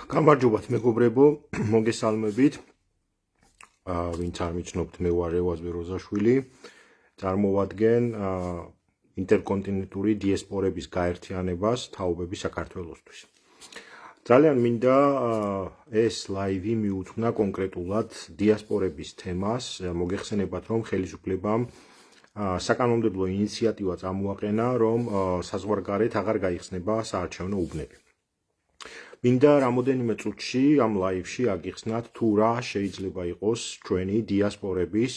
გამარჯობათ მეგობრებო, მოგესალმებით. ვინც არ მიცნობთ, მე ვარ რევაზ ბეროზაშვილი. წარმოვადგენ ინტერკონტინენტური დიასპორების გაერთიანებას თაობები საქართველოსთვის. ძალიან მინდა ეს ლაივი მიუძღვნა კონკრეტულად დიასპორების თემას, მოგეხსენებათ, რომ ხელისუფლებამ საკანონმდებლო ინიციატივა წამოაყენა, რომ საზღვარგარეთ აღარ გაიხსნება საარჩევნო უბნები. მინდა რამოდენიმე წუთში ამ ლაივში აგიხსნათ თუ რა შეიძლება იყოს ჩვენი დიასპორების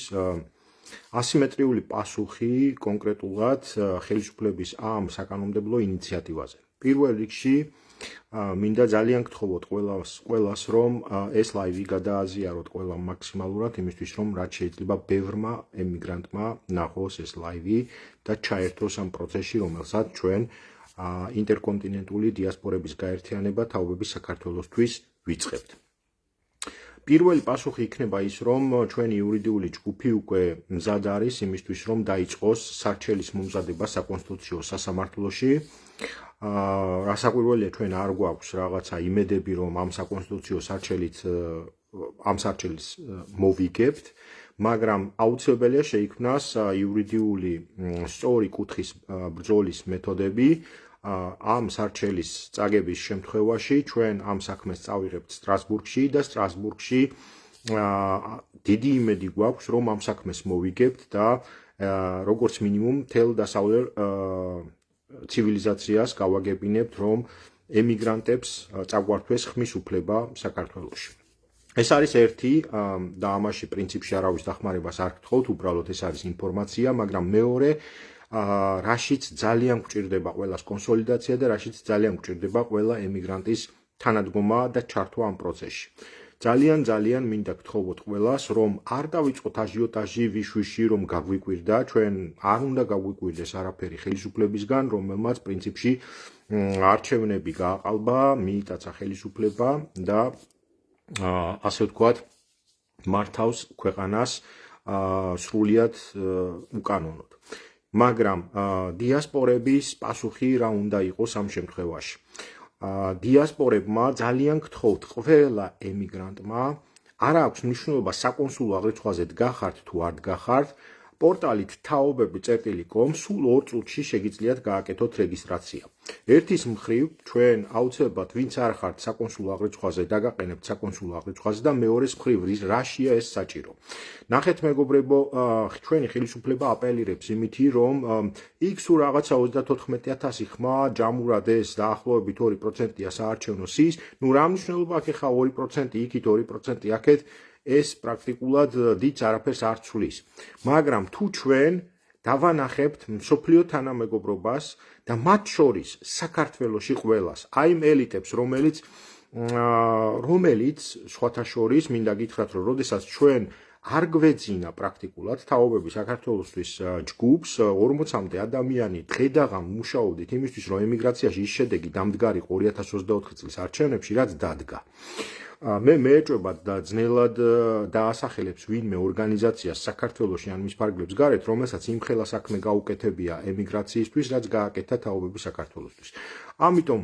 ასიმეტრიული პასუხი კონკრეტულად ხელისუფლების ამ საკანონმდებლო ინიციატივაზე. პირველ რიგში მინდა ძალიან გთხოვოთ ყველას რომ ეს ლაივი გადააზიაროთ ყველა მაქსიმალურად იმისთვის რომ რაც შეიძლება ბევრმა ემიგრანტმა ნახოს ეს ლაივი და ჩაერთოს ამ პროცესში რომელსაც ჩვენ ინტერკონტინენტული დიასპორების გაერთიანება თაობების საქართველოსთვის ვიწყებთ. პირველი პასუხი იქნება ის, რომ ჩვენი იურიდიული ჯგუფი უკვე მზად არის იმისთვის, რომ დაიწყოს სარჩელის მომზადება საკონსტიტუციო სასამართლოში. რასაკვირველია, ჩვენ არ გვაქვს რაღაცა იმედები, რომ ამ საკონსტიტუციო სარჩელის მოვიგებთ, მაგრამ აუცილებელია შეიქმნას იურიდიული სწორი კუთხის ბრძოლის მეთოდები. ამ სარჩელის წაგების შემთხვევაში ჩვენ ამ საქმეს წავიღებთ სტრასბურგში და სტრასბურგში დიდი იმედი გვაქვს, რომ ამ საქმეს მოვიგებთ და როგორც მინიმუმ მთელ დასავლელ ცივილიზაციას გავაგებინებთ, რომ ემიგრანტებს წაგვართვეს ხმის უფლება საქართველოში. ეს არის ერთი და ამაში პრინციპში არავის დახმარებას არ გთხოვთ, უბრალოდ ეს არის ინფორმაცია, მაგრამ მეორე რაშიც ძალიან გვჭირდება ყველას კონსოლიდაცია და რაშიც ძალიან გვჭირდება ყველა ემიგრანტის თანადგომა და ჩართვა ამ პროცესში. ძალიან მინდა გთხოვოთ ყველას, რომ არ დავიწყოთ აჟიოტაჟი ვიშვიში, რომ გაგვიკვირდა, ჩვენ არ უნდა გაგვიკვირდეს არაფერი ხელისუფლებისგან, რომელმაც პრინციპში არჩევნები გააყალბა, მიიტაცა ხელისუფლება და ასე ვთქვათ, მართავს ქვეყანას სრულიად უკანონოდ. მაგრამ დიასპორების პასუხი რა უნდა იყოს ამ შემთხვევაში. დიასპორებმა ძალიან გთხოვთ ყველა ემიგრანტმა არ აქვს მნიშვნელობა საკონსულო აღრიცხვაზე დგახართ თუ არ დგახართ, პორტალით თაობები.com სულ 2 წუთში შეგიძლიათ გააკეთოთ რეგისტრაცია. ერთის მხრივ ჩვენ აუცილებლად ვინც არ ხართ საკონსულო აღრიცხვაზე დაგაყენებთ საკონსულო აღრიცხვაზე და მეორეს მხრივ რაშია ეს საჭირო. ნახეთ მეგობრებო, ჩვენი ხელისუფლება აპელირებს იმითი, რომ იქ სულ რაღაცა 34,000 ხმა ჯამურად ეს დაახლოებით 2%-ია საარჩევნო სიის, ნუ რა მნიშვნელობა აქვს ხა 2% იქით 2% აქეთ ეს პრაქტიკულად დიდს არაფერს არ ცვლის. მაგრამ თუ ჩვენ დავანახებთ მსოფლიო თანამეგობრობას და მათ შორის საქართველოში ყველას, აი იმ ელიტებს, რომელიც სხვათა შორის მინდა გითხრათ, რომ როდესაც ჩვენ არ გვეძინა პრაქტიკულად თაობები საქართველოსთვის ჯგუფს 40-მდე ადამიანი დღედაღამ მუშაობდით იმისთვის, რომ ემიგრაციაში ის შედეგი დამდგარიყო 2024 წლის არჩევნებში, რაც დადგა. მე მეეჭვებათ და ძნელად დაასახელებს ვინმე ორგანიზაციას საქართველოში ან მის ფარგლებს გარეთ, რომელსაც იმხელა საქმე გაუკეთებია ემიგრაციისთვის, რაც გააკეთა თაობები საქართველოსთვის. ამიტომ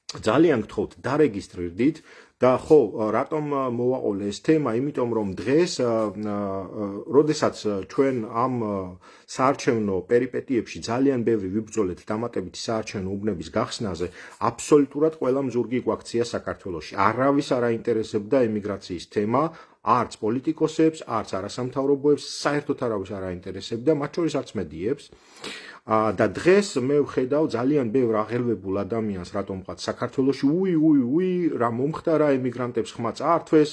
ძალიან გთხოვთ დარეგისტრირდით და ხო, რატომ მოვაყოლე ეს თემა, იმიტომ რომ დღეს, როდესაც ჩვენ ამ საარჩევნო პერიპეტიებში ძალიან ბევრი ვიბრძოლეთ დამატებითი საარჩევნო უბნების გახსნაზე, აბსოლუტურად ყველამ ზურგი გვაქცია საქართველოში. არავის არ აინტერესებდა ემიგრაციის თემა, არც პოლიტიკოსებს, არც არასამთავრობოებს, საერთოდ არავის არ აინტერესებდა, მათ შორის არც მედიებს. და დღეს მე ვხედავ ძალიან ბევრ აღელვებულ ადამიანს, რატომღაც საქართველოში უი რა მომხდარა ემიგრანტებს ხმა წაართვეს,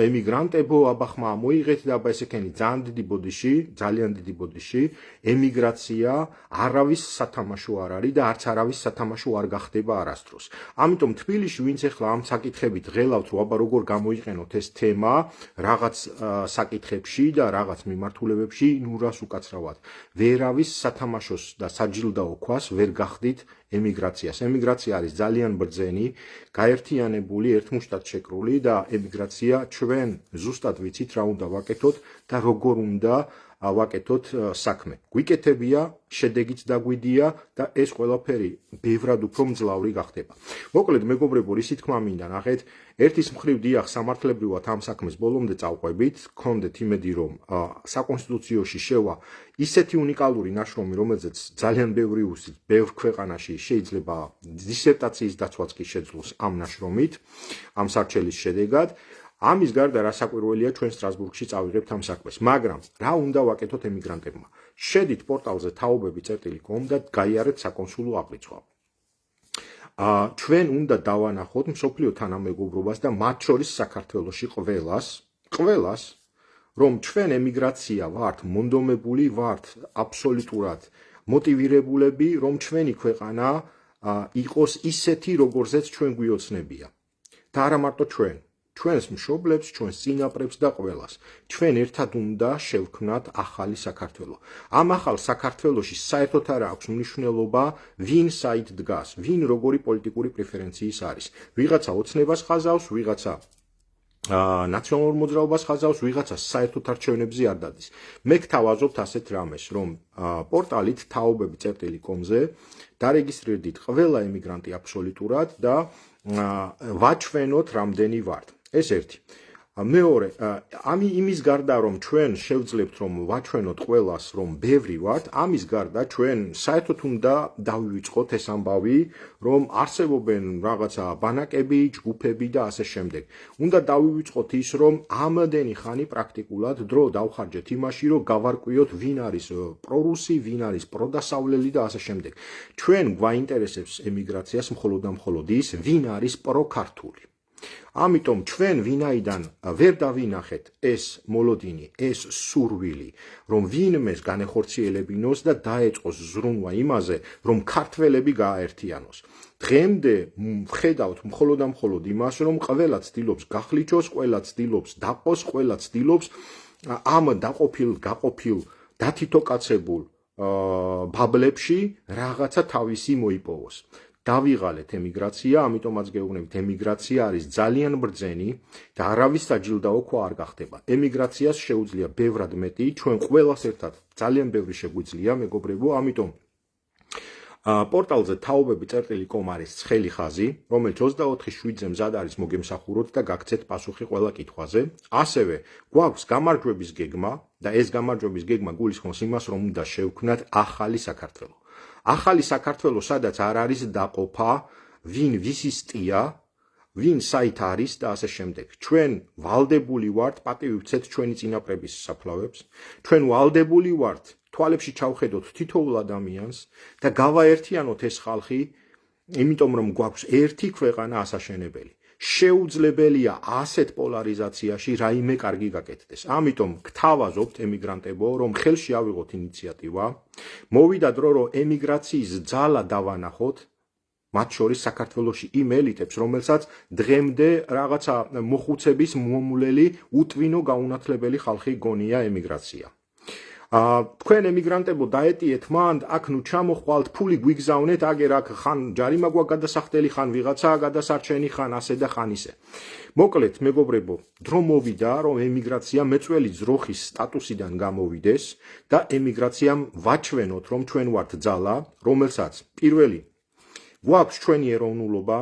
ემიგრანტებო აბა ხმა მოიღეთ და აბა ესეკენი ძალიან დიდი ბოდიში ემიგრაცია არავის სათამაშო არ არის და არც არავის სათამაშო არ გახდება არასდროს. ამიტომ თბილისში ვინც ახლა ამ საკითხებით ღელავთ, რომ აბა როგორ გამოიყენოთ ეს თემა რაღაც საკითხებში და რაღაც მიმართულებებში, ნუ რას უკაცრავად ვერავის სათამაშო და საჯილდაო ქვას ვერ გახდით ემიგრაციას. ემიგრაცია არის ძალიან ბრძენი, გაერთიანებული, ერთმუშტად შეკრული და ემიგრაცია ჩვენ ზუსტად ვიცით რა უნდა ვაკეთოთ და როგორ უნდა ვაკეთოთ საქმე. გვიკეთებია, შედეგიც დაგვიდია და ეს ყველაფერი ბევრად უფრო მძლავრი გახდება. მოკლედ, მეგობრებო, რისი თქმა მინდა ნახეთ, ერთის მხრივ დიახ, სამართლებრივად ამ საქმეს ბოლომდე წავყვებით, გქონდეთ იმედი, რომ საკონსტიტუციაში შევა ისეთი უნიკალური ნაშრომი, რომელზეც ძალიან ბევრი უსით, ბევრ ქვეყანაში შეიძლება დისერტაციის დაცვაც კი შეძლოს ამ ნაშრომით, ამ სარჩელის შედეგად. ამის გარდა რა საკვირველია ჩვენ სტრასბურგში წავიღებთ ამ საქმეს, მაგრამ რა უნდა ვაკეთოთ ემიგრანტებმა? შედით პორტალზე taobები.com და გაიარეთ საკონსულო აღრიცხვა. ჩვენ უნდა დავანახოთ მსოფლიო თანამეგობრობას და მათ შორის საქართველოში ყველას, რომ ჩვენ ემიგრაცია ვართ მონდომებული, ვართ აბსოლუტურად მოტივირებულები, რომ ჩვენი ქვეყანა იყოს ისეთი, როგორზეც ჩვენ გვიოცნებია. და არა მარტო ჩვენს მშობლებს, ჩვენს წინაპრებს და ყველას. ჩვენ ერთად უნდა შევქმნათ ახალი საქართველო. ამ ახალ საქართველოში საერთოდ არ აქვს მნიშვნელობა, ვინ საით დგას, ვინ როგორი პოლიტიკური პრეფერენციის არის. ვიღაცა ოცნებას ხაზავს, ვიღაცა ნაციონალურ მოძრაობას ხაზავს, ვიღაცა საერთოდ არჩევნებზე არ დადის. მე გთავაზობთ ასეთ რამეს, რომ პორტალით taobები.com-ზე დარეგისტრირდით ყველა ემიგრანტი აბსოლუტურად და ვაჩვენოთ რამდენი ვართ. ეს ერთი. მეორე, იმის გარდა რომ ჩვენ შევძლებთ რომ ვაჩვენოთ ყველას რომ ბევრი ვართ, ამის გარდა ჩვენ საერთოდ უნდა დავივიწყოთ ეს ამბავი, რომ არსებობენ რაღაცა ბანაკები, ჯგუფები და ასე შემდეგ. უნდა დავივიწყოთ ის, რომ ამდენი ხანი პრაქტიკულად დრო დავხარჯეთ იმაში, რომ გავარკვიოთ ვინ არის პრორუსი, ვინ არის პროდასავლელი და ასე შემდეგ. ჩვენ გვაინტერესებს ემიგრაციას მხოლოდ და მხოლოდ ის, ვინ არის პროქართული. ამიტომ ჩვენ ვინაიდან ვერ დავინახეთ ეს მოლოდინი, ეს სურვილი, რომ ვინმეს განეხორციელებინოს და დაეწყოს ზრუნვა იმაზე, რომ ქართველები გააერთიანოს. დღემდე ვხედავთ მხოლოდ და მხოლოდ იმას, რომ ყველა ცდილობს გახლიჩოს, ყველა ცდილობს დაყოს, ყველა ცდილობს ამ გაყოფილ დათითოკაცებულ ბაბლებში რაღაცა თავისი მოიპოვოს. დავიღალეთ ემიგრაცია, ამიტომაც გეუბნებით, ემიგრაცია არის ძალიან ბრძენი და არავის საჯილდაო ქვა არ გახდება. ემიგრაციას შეუძლია ბევრად მეტი, ჩვენ ყველას ერთად ძალიან ბევრი შეგვიძლია, მეგობრებო, ამიტომ პორტალზე taobები.com არის ცხელი ხაზი, რომელიც 24/7-ზე მზად არის მოგემსახუროთ და გაგცეთ პასუხი ყველა კითხვაზე. ასევე გვაქვს გამარჯვების გეგმა და ეს გამარჯვების გეგმა გულისხმობს იმას, რომ უნდა შევქმნათ ახალი საქართველო. ახალი საქართველო, სადაც არ არის დაყოფა, ვინ ვისის ტია, ვინ საით არის და ასე შემდეგ. ჩვენ ვალდებული ვართ, პატივი ვცეთ ჩვენი წინაპრების საფლავებს, ჩვენ ვალდებული ვართ, თვალებში ჩავხედოთ თითოეულ ადამიანს და გავაერთიანოთ ეს ხალხი, იმიტომ რომ გვაქვს ერთი ქვეყანა ასაშენებელი. შეუძლებელია ასეთ პოლარიზაციაში რაიმე კარგი გაკეთდეს. ამიტომ გთავაზობთ ემიგრანტებო, რომ ხელში ავიღოთ ინიციატივა, მოვიდა დრო, რომ ემიგრაციის ძალა დავანახოთ, მათ შორის საქართველოში იმ ელიტებს, რომელსაც დღემდე რაღაცა მოხუცების მომულელი უტვინო გაუნათლებელი ხალხი გონია ემიგრაცია. თქვენ ემიგრანტებო დაეტიეთ მანდ, აქ ნუ ჩამოხვალთ, ფული გვიგზავნეთ, აგერ აქ ხან ჯარიმა გვაქვს გადასახდელი, ხან ვიღაცა გადასარჩენი, ხან ასე და ხან ისე. მოკლედ, მეგობრებო, დრო მოვიდა, რომ ემიგრაცია მეწველი ძროხის სტატუსიდან გამოვიდეს და ემიგრაციამ ვაჩვენოთ, რომ ჩვენ ვართ ძალა, რომელსაც პირველი გვაქვს ჩვენი ეროვნულობა,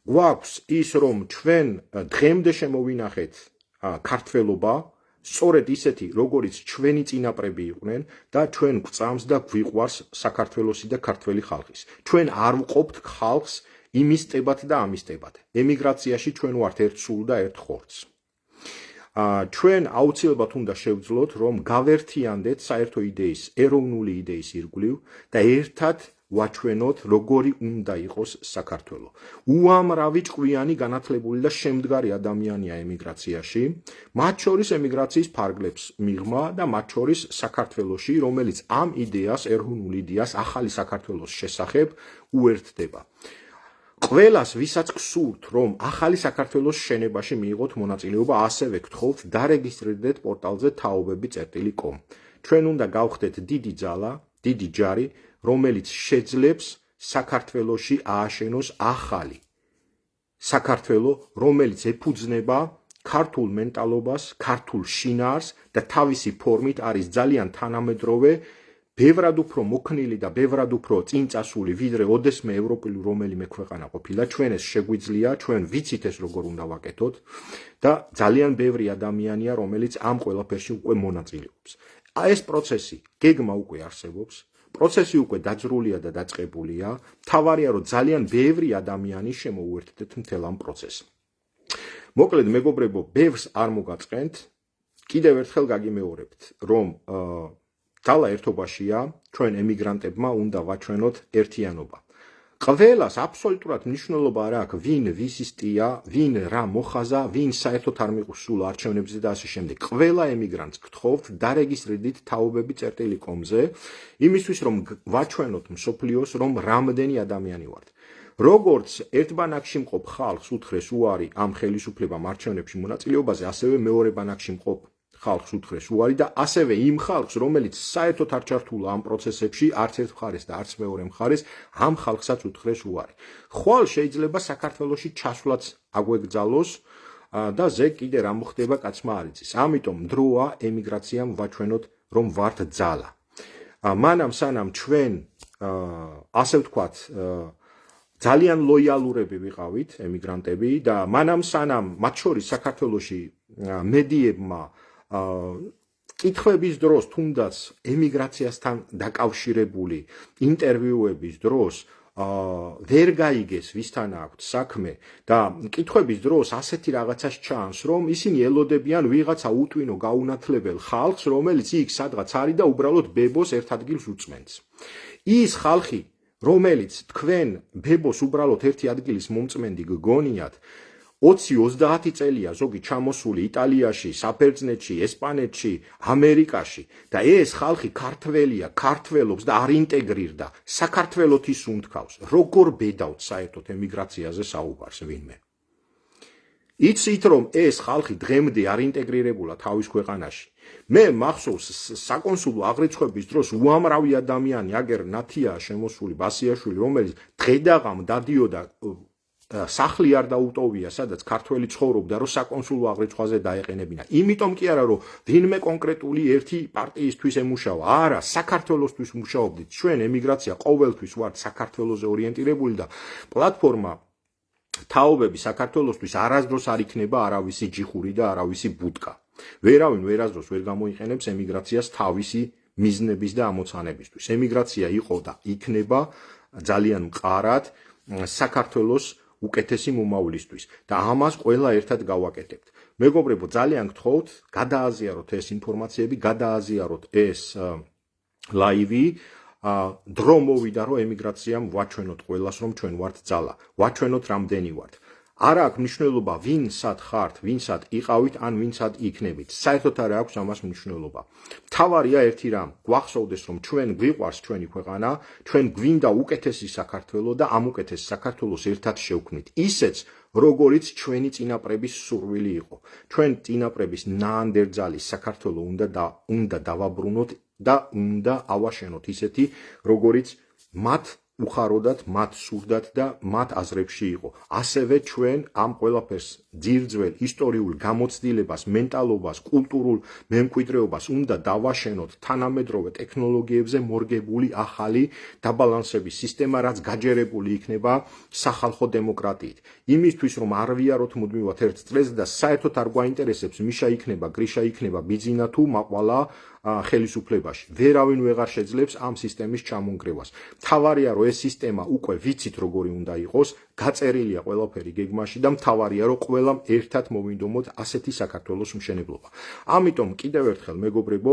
გვაქვს ის, რომ ჩვენ დღემდე შემოვინახეთ ქართველობა, სწორედ ისეთი, როგორიც ჩვენი წინაპრები იყვნენ და ჩვენ გვწამს და გვიყვარს საქართველოსი და ქართველი ხალხის. ჩვენ არ ვყოფთ ხალხს იმის ტებად და ამის ტებად. ემიგრაციაში ჩვენ ვართ ერთ სულ და ერთ ხორცს. ჩვენ აუცილებლად უნდა შევძლოთ, რომ გავერთიანდეთ საერთო იდეის, ეროვნული იდეის ირგვლივ და ერთად ვაჩვენოთ, როგორი უნდა იყოს საქართველო. უამრავი ჭკვიანი, განათლებული და შემდგარი ადამიანია ემიგრაციაში, მათ შორის ემიგრაციის ფარგლებს მიღმა და მათ შორის საქართველოში, რომელიც ამ იდეას, ეროვნულ იდეას, ახალი საქართველოს შესახებ უერთდება. ყველას, ვისაც გსურთ, რომ ახალი საქართველოს შენებაში მიიღოთ მონაწილეობა, ასევე გთხოვთ, დარეგისტრირდეთ პორტალზე taobები.com. ჩვენ უნდა გავხდეთ დიდი ძალა, დიდი ჯარი, რომელიც შეძლებს საქართველოში ააშენოს ახალი საქართველო, რომელიც ეფუძნება ქართულ მენტალობას, ქართულ შინაარს და თავისი ფორმით არის ძალიან თანამედროვე, ბევრად უფრო მოქნილი და ბევრად უფრო წინწასული, ვიდრე ოდესმე ევროპული რომელიმე ქვეყანა ყოფილა. ჩვენ ეს შეგვიძლია, ჩვენ ვიცით ეს როგორ უნდა ვაკეთოთ და ძალიან ბევრი ადამიანია, რომელიც ამ ყველაფერში უკვე მონაწილეობს. ეს პროცესი, გეგმა უკვე არსებობს. პროცესი უკვე დაძრულია და დაწყებულია. თავარია, რომ ძალიან ბევრი ადამიანი შემოუერთდეთ მთელ ამ პროცესს. მოკლედ, მეგობრებო, ბევრს არ მოგაწყენთ. კიდევ ერთხელ გაგიმეორებთ, რომ ძალა ერთობაშია, ჩვენ ემიგრანტებმა უნდა ვაჩვენოთ ერთიანობა. ყველას აბსოლუტურად მნიშვნელობა არ აქვს, ვინ ვისისტია, ვინ რა მოხაზა, ვინ საერთოდ არ მიყვის არჩევნებზე და ასე შემდეგ. ყველა ემიგრანტს გთხოვთ, დარეგისტრირდით taobები.com-ზე, იმისთვის რომ ვაჩვენოთ მსოფლიოს, რომ რამდენი ადამიანი ვართ. როგორც ერთბანაკში მყოფ ხალხს უთხრეს უარი ამ ხელისუფლებამ არჩევნებში მონაწილეობაზე, ასევე მეორე ბანაკში მყოფ ხალხს უთხრეს უარი და ასევე იმ ხალხს, რომელიც საერთოდ არ ჩართულა ამ პროცესებში, არც ერთ მხარეს და არც მეორე მხარეს, ამ ხალხსაც უთხრეს უარი. ხვალ შეიძლება საქართველოში ჩასვლაც აგვეგზალოს და ზე კიდე რა მოხდება კაცმა არ იცის. ამიტომ დროა ემიგრაციამ ვაჩვენოთ, რომ ვართ ძალა. მანამ სანამ ჩვენ ასე ვთქვათ ძალიან ლოიალურები ვიყავით ემიგრანტები და მანამ სანამ მათ შორის საქართველოში მედიებმა კითხვების დროს, თუნდაც ემიგრაციასთან დაკავშირებული ინტერვიუების დროს ვერ გაიგეს ვისთან აქვთ საქმე და კითხვების დროს ასეთი რაღაცას ჩანს, რომ ისინი ელოდებიან ვიღაცა უტვინო გაუნათლებელ ხალხს, რომელიც იქ სადღაც არის და უბრალოდ ბებოს ერთ ადგილს უწმენს. ის ხალხი, რომელიც თქვენ ბებოს უბრალოდ ერთი ადგილის მომწმენდი გგონიათ, 20-30 წელია ზოგი ჩამოსული იტალიაში, საბერძნეთში, ესპანეთში, ამერიკაში და ეს ხალხი ქართველია, ქართველობს და არ ინტეგრირდა, საქართველოს ის უნთქავს. როგორ ბედავთ საერთოდ ემიგრაციაზე საუბარს ვინმე? იცით რომ ეს ხალხი დღემდე არ ინტეგრირებულა თავის ქვეყანაში. მე მახსოვს საკონსულო აღრიცხვების დროს უამრავი ადამიანი, აგერ ნათია შემოსული ბასიაშვილი, რომელიც დღედაღამ დადიოდა სახლი არ დაუტოვია, სადაც ქართველი ცხოვრობდა, რომ საკონსულო აღრიცხვაზე დაეყენებინა. იმიტომ კი არა, რომ ვინმე კონკრეტული ერთი პარტიისთვის ემუშავა. არა, საქართველოსთვის მუშაობდით. ჩვენ ემიგრაცია ყოველთვის ვართ საქართველოზე ორიენტირებული და პლატფორმა taobები საქართველოსთვის არასდროს არ იქნება არავისი ჯიხური და არავისი ბუტკა. ვერავინ ვერასდროს ვერ გამოიყენებს ემიგრაციას თავისი მიზნების და ამოცანებისთვის. ემიგრაცია იყო და იქნება ძალიან მყარად საქართველოს უკეთესი მომავლისთვის და ამას ყველა ერთად გავაკეთებთ. მეგობრებო, ძალიან გთხოვთ, გადააზიაროთ ეს ინფორმაციები, გადააზიაროთ ეს ლაივი. დრო მოვიდა, რომ ემიგრაციამ ვაჩვენოთ ყველას, რომ ჩვენ ვართ ძალა. ვაჩვენოთ რამდენი ვართ. არ აქვს მნიშვნელობა ვინ სად ხართ, ვინ სად იყავით, ან ვინ სად იქნებით. საერთოდ არ აქვს ამას მნიშვნელობა. თავარია ერთი რამ, გვახსოვდეს, რომ ჩვენ გვიყვარს ჩვენი ქვეყანა, ჩვენ გვინდა უკეთესი საქართველო და ამ უკეთეს საქართველოს ერთად შევქმნით. ისეც როგორიც ჩვენი წინაპრების სურვილი იყო. ჩვენ წინაპრების ნაანდერძალი საქართველო უნდა დავაბრუნოთ და უნდა ავაშენოთ ისეთი, როგორიც მათ უხაროდათ, მათ სურდათ და მათ აზრებში იყო. ასევე ჩვენ ამ ყველაფერს ძირძველ ისტორიულ გამოცდილებას, მენტალობას, კულტურულ მემკვიდრეობას უნდა დავაშენოთ თანამედროვე ტექნოლოგიებზე მორგებული ახალი დაბალანსების სისტემა, რაც გაჯერებული იქნება სახალხო დემოკრატიით. იმისთვის რომ არ ვიაროთ მუდმივად ერთ წრეზე და საერთოდ არ გვაინტერესებს მიშა იქნება, გრიშა იქნება, ბიძინა თუ მაყვალა ხელისუფლებაში. ვერავინ ვეღარ შეძლებს ამ სისტემის ჩამონგრევას. მთავარია, რომ ეს სისტემა უკვე ვიცით როგორი უნდა იყოს, გაწერილია ყველაფერი გეგმაში და მთავარია, რომ ყველამ ერთად მოვინდომოთ ასეთი საქართველოს მშენებლობა. ამიტომ კიდევ ერთხელ მეგობრებო,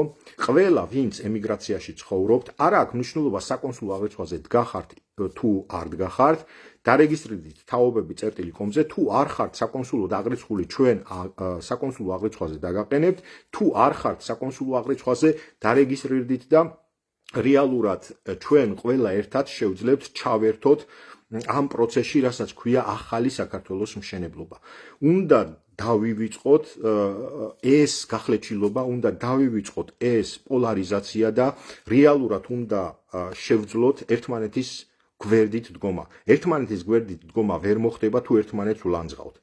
ყველა ვინც ემიგრაციაში ცხოვრობთ, არ აქვს მნიშვნელობა საკონსულო აღრიცხვაზე დგახართ თუ არ დგახართ, დარეგისტრირდით taobები.com-ზე, თუ არ ხართ საკონსულო აღრიცხვული, ჩვენ საკონსულო აღრიცხვაზე დაგაყენებთ, თუ არ ხართ საკონსულო აღრიცხვაზე, დარეგისტრირდით და რეალურად ჩვენ ყველა ერთად შევძლებთ ჩავერთოთ ამ პროცესში, რასაც ქვია ახალი საქართველოს მშენებლობა. უნდა დავივიწყოთ ეს გახლეჩილობა, უნდა დავივიწყოთ ეს პოლარიზაცია და რეალურად უნდა შევძლოთ ერთმანეთის გვერდით დგომა. ერთმანეთის გვერდით დგომა ვერ მოხდება თუ ერთმანეთს ვლანძღავთ.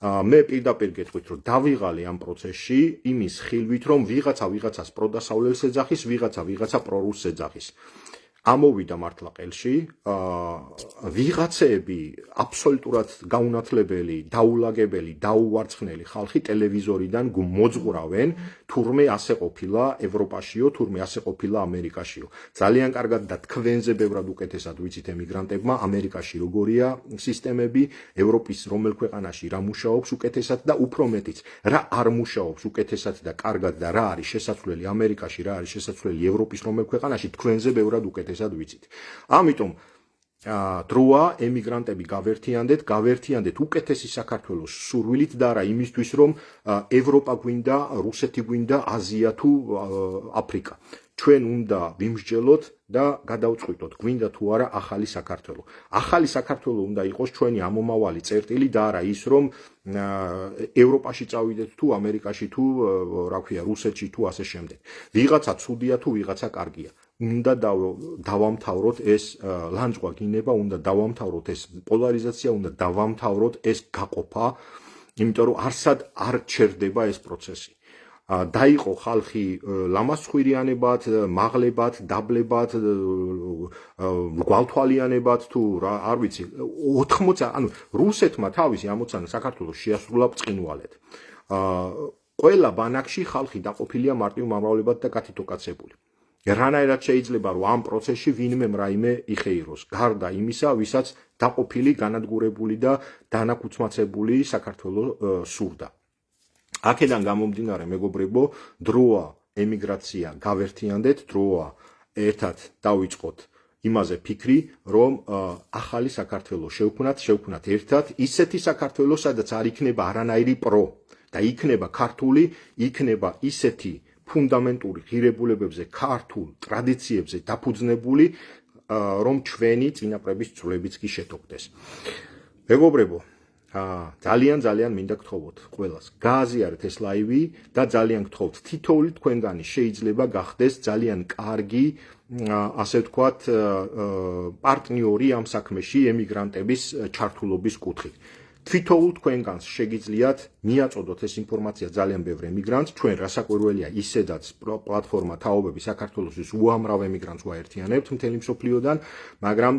მე პირდაპირ გეტყვით, რომ დავიღალე ამ პროცესში იმის ხილვით, რომ ვიღაცას პროდასავლელს ეძახის, ვიღაცა პრორუსს ეძახის. ამოვიდა მართლა ყელში, ვიღაცები აბსოლუტურად გაუნათლებელი, დაულაგებელი, დაუვარცხნელი ხალხი ტელევიზორიდან მოძღვრავენ, თურმე ასე ყოფილა ევროპაშიო, თურმე ასე ყოფილა ამერიკაშიო. ძალიან კარგად და თქვენზე ბევრად უკეთესად ვიცით ემიგრანტებმა, ამერიკაში როგორია სისტემები, ევროპის რომელ ქვეყანაში რა მუშაობს უკეთესად და უფრო მეტიც, რა არ მუშაობს უკეთესად და კარგად და რა არის შესაძლებელი ამერიკაში, რა არის შესაძლებელი ევროპის რომელ ქვეყანაში, თქვენზე ბევრად უკეთესად ვიცით. ამიტომ დროა ემიგრანტები გავერთიანდეთ უკეთესი საქართველოს სურვილით და არა იმისთვის, რომ ევროპა გვინდა, რუსეთი გვინდა, აზია თუ აფრიკა. ჩვენ უნდა ვიმსჯელოთ და გადავწყვიტოთ, გვინდა თუ არა ახალი საქართველო. ახალი საქართველო უნდა იყოს ჩვენი ამომავალი წერტილი და არა ის, რომ ევროპაში წავიდეთ თუ ამერიკაში თუ რა ქვია, რუსეთში თუ ასე შემდეგ. ვიღაცა ცუდია თუ ვიღაცა კარგია. უნდა დავამთავროთ ეს ლანძღვა გინება, უნდა დავამთავროთ ეს პოლარიზაცია, უნდა დავამთავროთ ეს გაყოფა, იმიტომ რომ არსად არ ჩერდება ეს პროცესი. დაიყო ხალხი ლამასხვირიანებად, მაღლებად, დაბლებად, გვალთვალიანებად თუ რა არ ვიცი 80 ანუ რუსეთმა თავისი ამოცანა საქართველოს შეასრულა ბრწყინვალედ. ყველა ბანაკში ხალხი დაყოფილია მარტივ მომავლებად და კათითოკაცებული. რანაირად შეიძლება რომ ამ პროცესში ვინმე რაიმე იხეიროს, გარდა იმისა, ვისაც დაყოფილი, განადგურებული და დანაკუცმაცებული საქართველო სურდა. აქედან გამომდინარე, მეგობრებო, დროა ემიგრაცია გავერთიანდეთ, დროა ერთად დავიწყოთ იმაზე ფიქრი, რომ ახალი საქართველო შევქმნათ ერთად, ისეთი საქართველო, სადაც არ იქნება არანაირი პრო და იქნება ქართული, იქნება ისეთი ფუნდამენტური ღირებულებებზე, ქართულ ტრადიციებზე დაფუძნებული, რომ ჩვენი წინაპრების ძვლებიც კი შეტყდეს. მეგობრებო, ძალიან მინდა გთხოვოთ ყველას, გააზიარეთ ეს ლაივი და ძალიან გთხოვთ, თითოეული თქვენგანი შეიძლება გახდეს ძალიან კარგი, ასე ვთქვათ, პარტნიორი ამ საქმეში ემიგრანტების ჩართულობის კუთხით. თვითოულ თქვენგანს შეგიძლიათ მიაწოდოთ ეს ინფორმაცია ძალიან ბევრ ემიგრანტს, ჩვენ რასაკვირველია ისედაც პლატფორმა თაობები საქართველოსთვის უამრავ ემიგრანტს ვაერთიანებთ მთელი მსოფლიოდან, მაგრამ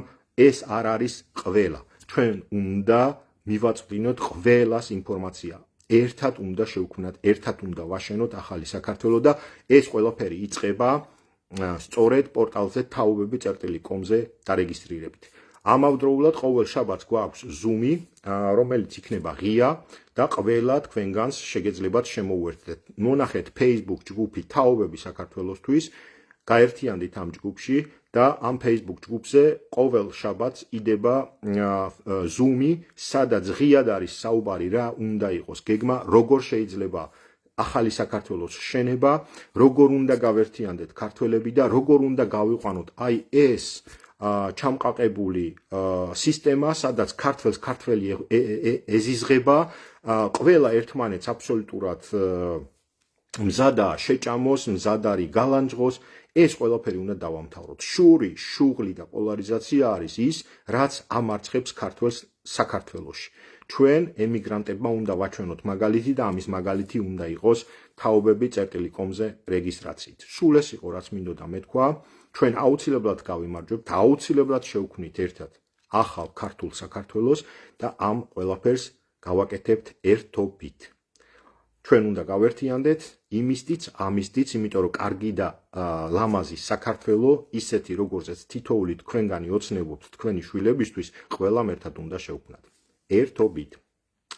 ეს არ არის ყველა. ჩვენ უნდა მივაწვდინოთ ყველას ინფორმაცია. ერთად უნდა შევქმნათ, ერთად უნდა ვაშენოთ ახალი საქართველო და ეს ყველაფერი იწყება სწორედ პორტალზე taubები.com-ზე დარეგისტრირებით. ამავდროულად ყოველ შაბათს გვაქვს Zoom-ი, რომელიც იქნება ღია და ყველა თქვენგანს შეგეძლებათ შემოუერთდეთ. მონახეთ Facebook ჯგუფი თაობები საქართველოსთვის, გაერთიანდით ამ ჯგუფში და ამ Facebook ჯგუფზე ყოველ შაბათს იდება Zoom-ი, სადაც ღიად არის საუბარი რა უნდა იყოს გეგმა, როგორ შეიძლება ახალი საქართველოს შენება, როგორ უნდა გავერთიანდეთ ქართველები და როგორ უნდა გავიყვანოთ აი ეს ჩამყაყებული სისტემა, სადაც ქართველს ქართველი ეზიზღება, ყველა ერთმანეთს აბსოლუტურად მზადაა შეჭამოს, მზად არის გალანძღოს, ეს ყველაფერი უნდა დავამთავროთ. შური, შუღლი და პოლარიზაცია არის ის, რაც ამარცხებს ქართველს საქართველოში. ჩვენ ემიგრანტებმა უნდა ვაჩვენოთ მაგალითი და ამის მაგალითი უნდა იყოს taubები.com-ზე რეგისტრაციით. სულ ეს იყო, რაც მინდოდა მეთქვა. ჩვენ აუცილებლად გავიმარჯვებთ, აუცილებლად შევქმნით ერთად ახალ ქართულ საქართველოს და ამ ყველაფერს გავაკეთებთ ერთობით. ჩვენ უნდა გავერთიანდეთ იმისთვის, ამისთვის, იმიტომ რომ კარგი და ლამაზი საქართველო, ისეთი როგორზეც თითოეული თქვენგანი ოცნებობთ თქვენი შვილებისთვის, ყველამ ერთად უნდა შევქმნათ. ერთობით.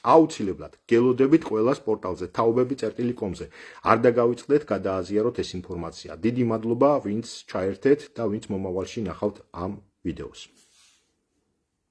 აუცილებლად გელოდებით ყველას პორტალზე taubები.com-ზე. არ დაგავიწყდეთ, გადააზიაროთ ეს ინფორმაცია. დიდი მადლობა, ვინც ჩაერთეთ და ვინც მომავალში ნახავთ ამ ვიდეოს.